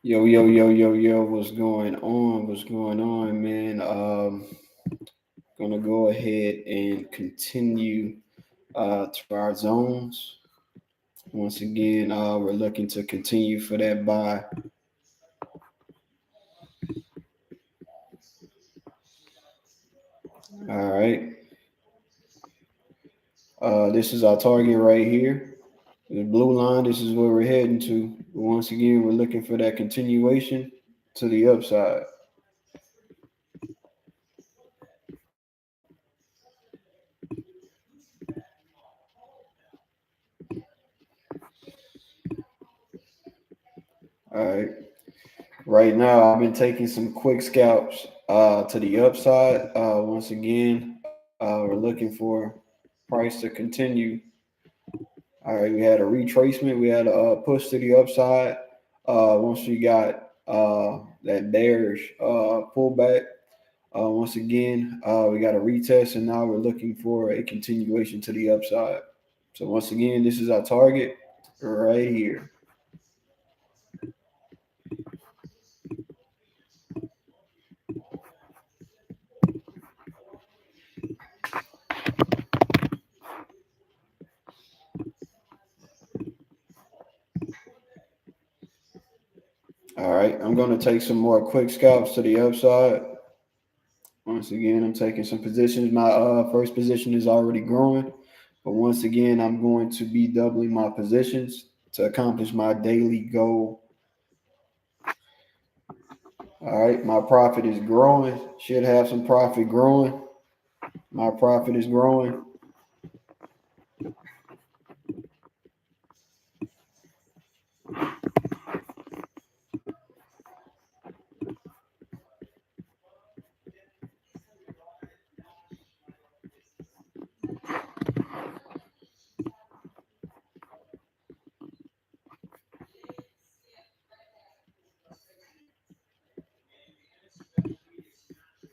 Yo, yo, yo, yo, yo, what's going on? What's going on, man? Gonna go ahead and continue to our zones. Once again, we're looking to continue for that buy. All right. This is our target right here. The blue line, this is where we're heading to. Once again, we're looking for that continuation to the upside. All right. Right now, I've been taking some quick scalps to the upside. Once again, we're looking for price to continue. All right, we had a retracement. We had a push to the upside. Once we got that bearish pullback, once again, we got a retest, and now we're looking for a continuation to the upside. So once again, this is our target right here. All right, I'm going to take some more quick scalps to the upside. Once again, I'm taking some positions. My first position is already growing, but once again, I'm going to be doubling my positions to accomplish my daily goal. All right, my profit is growing. Should have some profit growing. My profit is growing.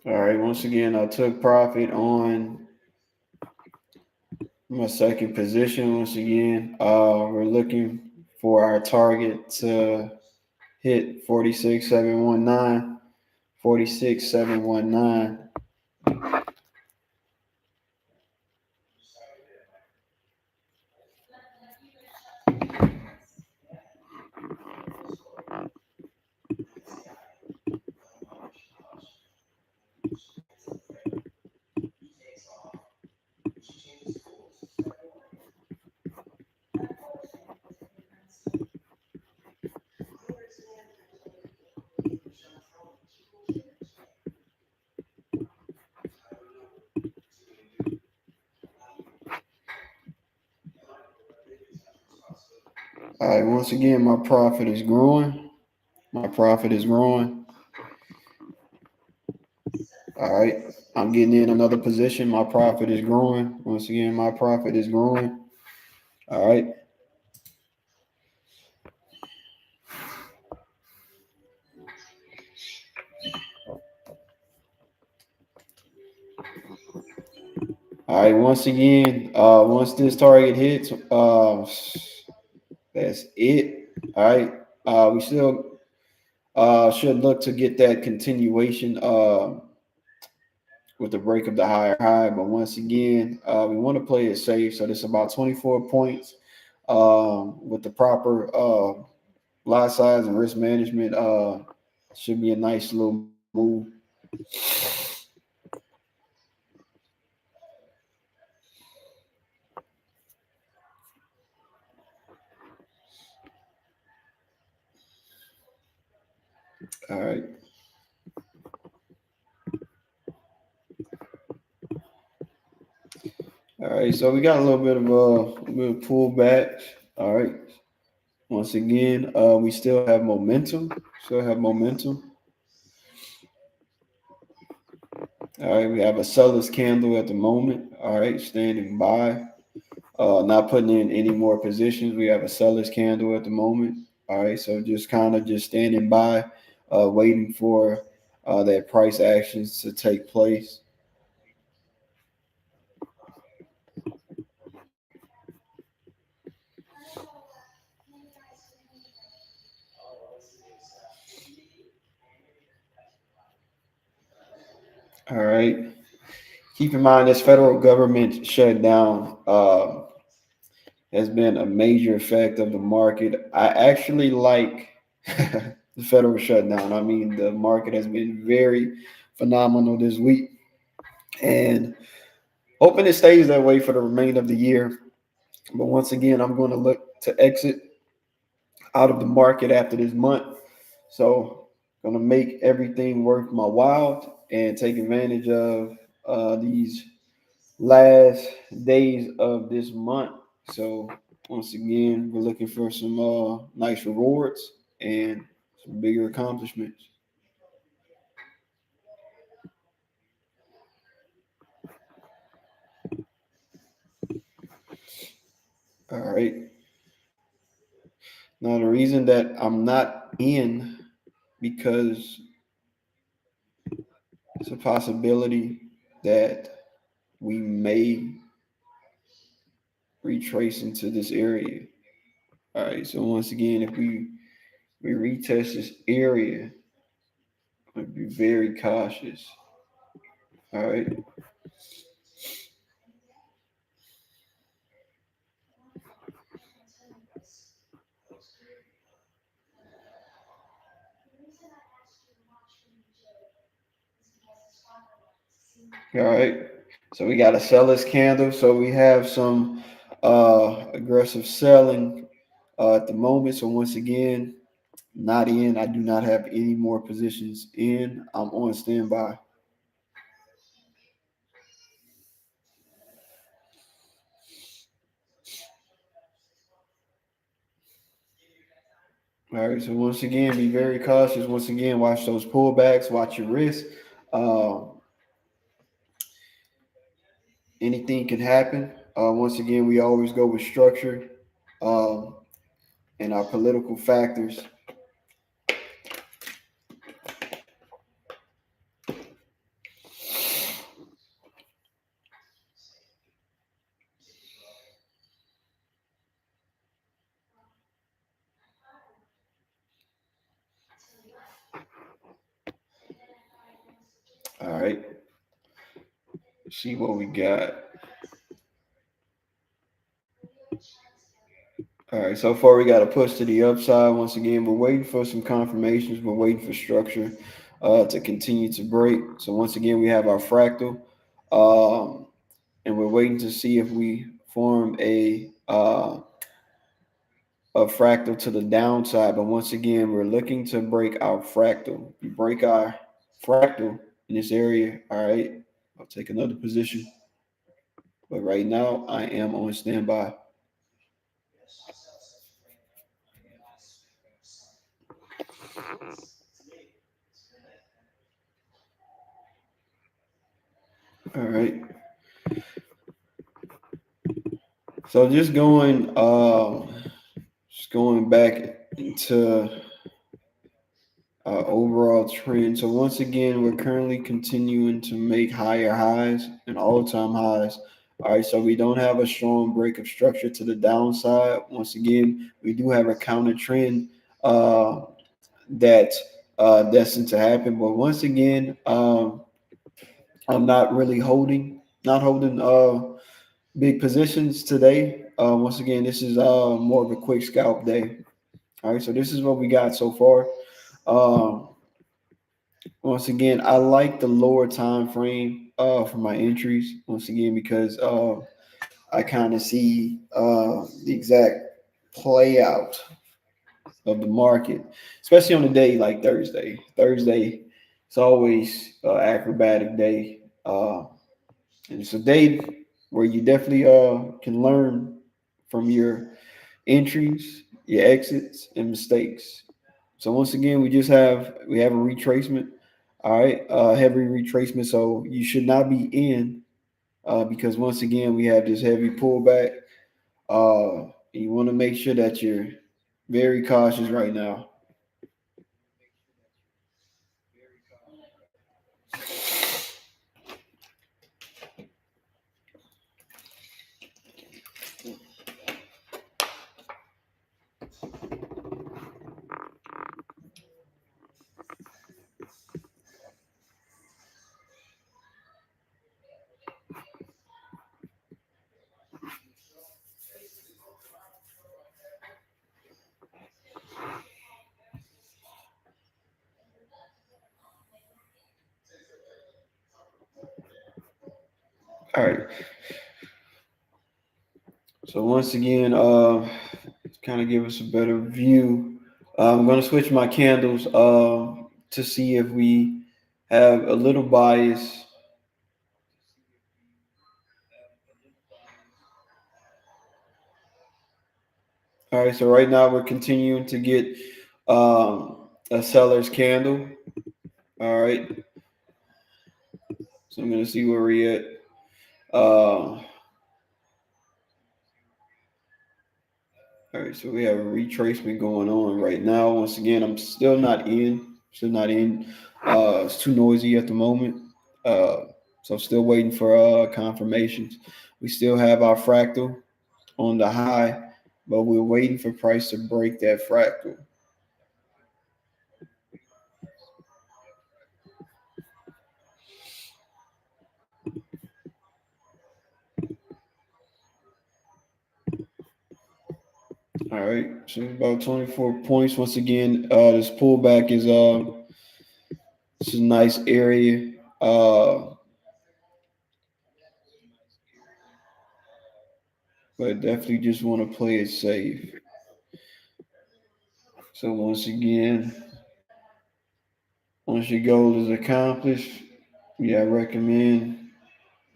All right, once again, I took profit on my second position. Once again, we're looking for our target to hit 46,719. 46,719. All right, once again, my profit is growing. My profit is growing. All right, I'm getting in another position. My profit is growing. Once again, my profit is growing. All right. All right. Once again, once this target hits, that's it. All right. We still should look to get that continuation with the break of the higher high. But once again, we want to play it safe. So this is about 24 points with the proper lot size and risk management. Should be a nice little move. All right. All right. So we got a little bit of pullback. All right. Once again, we still have momentum. Still have momentum. All right. We have a seller's candle at the moment. All right. Standing by. Not putting in any more positions. We have a seller's candle at the moment. All right. So just kind of just standing by, waiting for that price actions to take place. All right. Keep in mind this federal government shutdown has been a major effect of the market. I actually like the federal shutdown. I mean, the market has been very phenomenal this week, and hoping it stays that way for the remainder of the year. But once again, I'm going to look to exit out of the market after this month. So, going to make everything worth my while and take advantage of these last days of this month. So, once again, we're looking for some nice rewards and some bigger accomplishments. All right. Now, the reason that I'm not in because it's a possibility that we may retrace into this area. All right. So once again, if we retest this area, I'm gonna be very cautious. All right. All right. So we got a seller's candle. So we have some aggressive selling at the moment. So once again, not in. I do not have any more positions in. I'm on standby. All right. So once again, be very cautious. Once again, watch those pullbacks. Watch your risk. Uh, Anything can happen. Once again, we always go with structure um, and our political factors. All right. See what we got. All right. So far, we got a push to the upside. Once again, we're waiting for some confirmations. We're waiting for structure to continue to break. So once again, we have our fractal, and we're waiting to see if we form a fractal to the downside. But once again, we're looking to break our fractal. We break our fractal in this area. All right. I'll take another position. But right now, I am on standby. All right. So just going back into overall trend. So once again, we're currently continuing to make higher highs and all-time highs. All right, so we don't have a strong break of structure to the downside. Once again, we do have a counter trend uh, that destined to happen. But once again, I'm not really not holding big positions today. Once again, this is more of a quick scalp day. All right, so this is what we got so far. Um, Once again, I like the lower time frame for my entries. Once again, because I kind of see the exact play out of the market, especially on a day like Thursday. Thursday, it's always acrobatic day, and it's a day where you definitely can learn from your entries, your exits, and mistakes. So once again, we have a retracement. All right, heavy retracement. So you should not be in because once again we have this heavy pullback. You want to make sure that you're very cautious right now. All right. So once again, kind of give us a better view. I'm going to switch my candles to see if we have a little bias. All right, so right now we're continuing to get a seller's candle. All right, so I'm going to see where we're at. All right, so we have a retracement going on right now. Once again, I'm still not in. Still not in. It's too noisy at the moment. Uh, so still waiting for confirmations. We still have our fractal on the high, but we're waiting for price to break that fractal. All right, so about 24 points. Once again, this pullback is it's a nice area. But definitely just want to play it safe. So once again, once your goal is accomplished, yeah, I recommend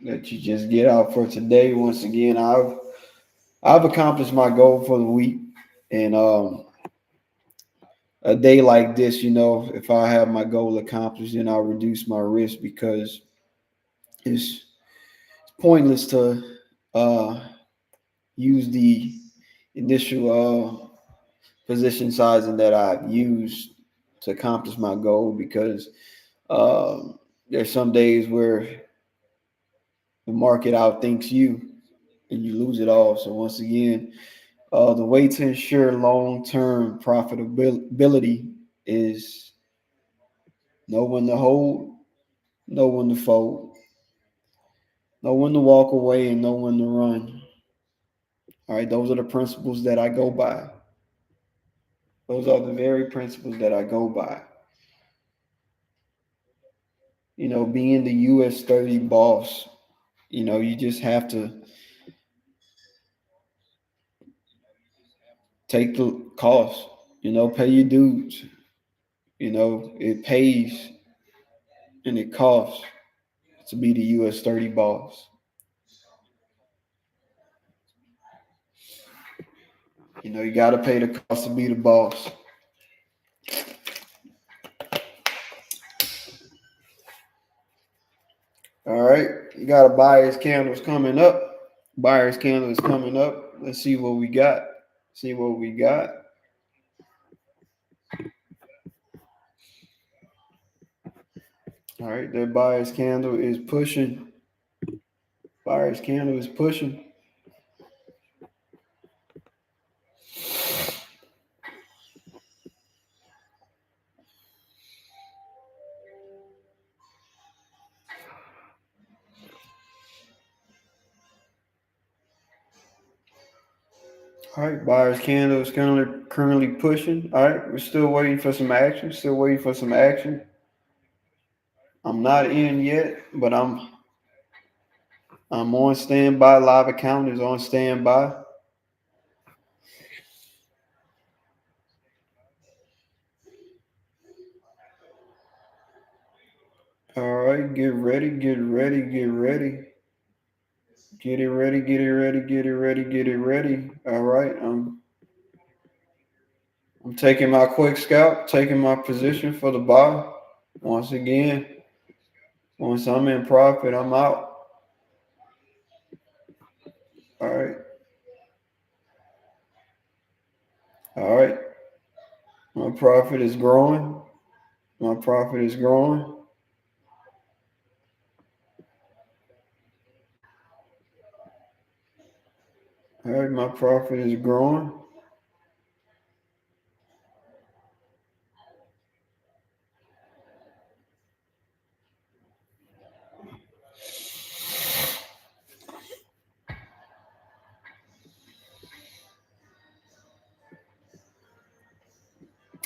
that you just get out for today. Once again, I've accomplished my goal for the week, and a day like this, if I have my goal accomplished, then I'll reduce my risk because it's pointless to uh, use the initial position sizing that I've used to accomplish my goal because there's some days where the market outthinks you and you lose it all. So once again, the way to ensure long-term profitability is know when to hold, know when to fold, know when to walk away, and know when to run. All right, those are the principles that I go by. Those are the very principles that I go by. Being the US30 boss, you just have to take the cost, pay your dues. It pays and it costs to be the US30 boss. You got to pay the cost to be the boss. All right. You got a buyer's candles coming up. Buyer's candle is coming up. Let's see what we got. See what we got. All right. That buyer's candle is pushing. Buyer's candle is pushing. All right, buyer's candle is currently pushing. All right, we're still waiting for some action. Still waiting for some action. I'm not in yet, but I'm on standby. Live account is on standby. All right, get ready, get ready, get ready. Get it ready, get it ready, get it ready, get it ready. All right, I'm taking my quick scalp, taking my position for the buy. Once again, once I'm in profit, I'm out. All right, all right. My profit is growing. My profit is growing. All right, my profit is growing.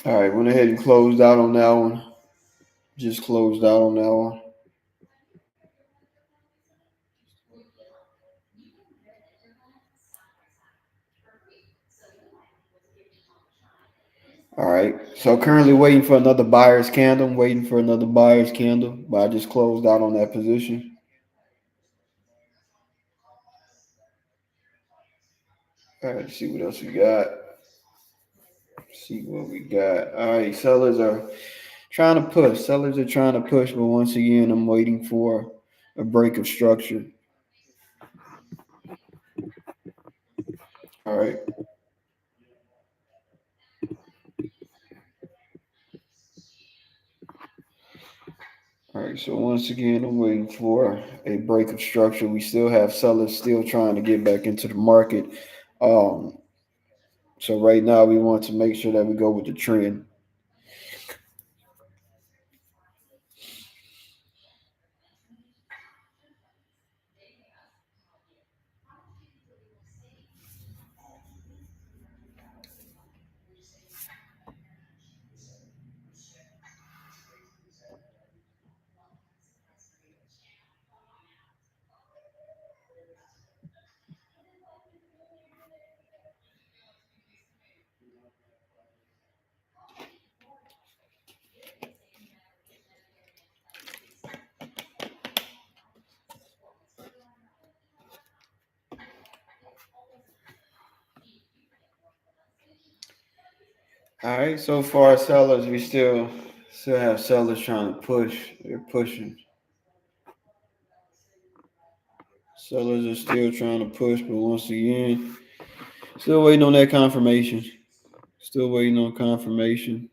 All right, went ahead and closed out on that one. Just closed out on that one. All right. So currently waiting for another buyer's candle. I'm waiting for another buyer's candle, but I just closed out on that position. All right. See what else we got. See what we got. All right. Sellers are trying to push. Sellers are trying to push, but once again, I'm waiting for a break of structure. All right. All right, so once again, I'm waiting for a break of structure. We still have sellers still trying to get back into the market. Um, so right now, we want to make sure that we go with the trend. All right, so far sellers, we still have sellers trying to push. They're pushing. Sellers are still trying to push, but once again, still waiting on that confirmation. Still waiting on confirmation.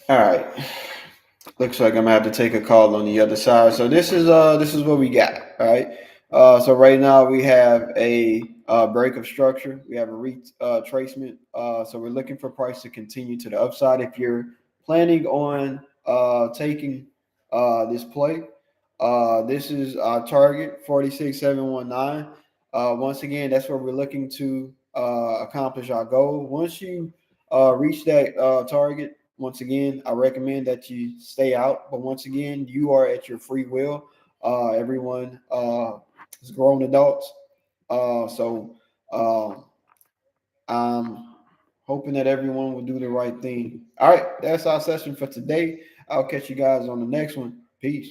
All right. Looks like I'm gonna have to take a call on the other side. So this is what we got. All right. So right now we have a break of structure. We have a retracement. So we're looking for price to continue to the upside. If you're planning on taking this play, this is our target 46,719. Once again, that's where we're looking to accomplish our goal. Once you reach that target, once again, I recommend that you stay out. But once again, you are at your free will. Everyone is grown adults. So I'm hoping that everyone will do the right thing. All right, that's our session for today. I'll catch you guys on the next one. Peace.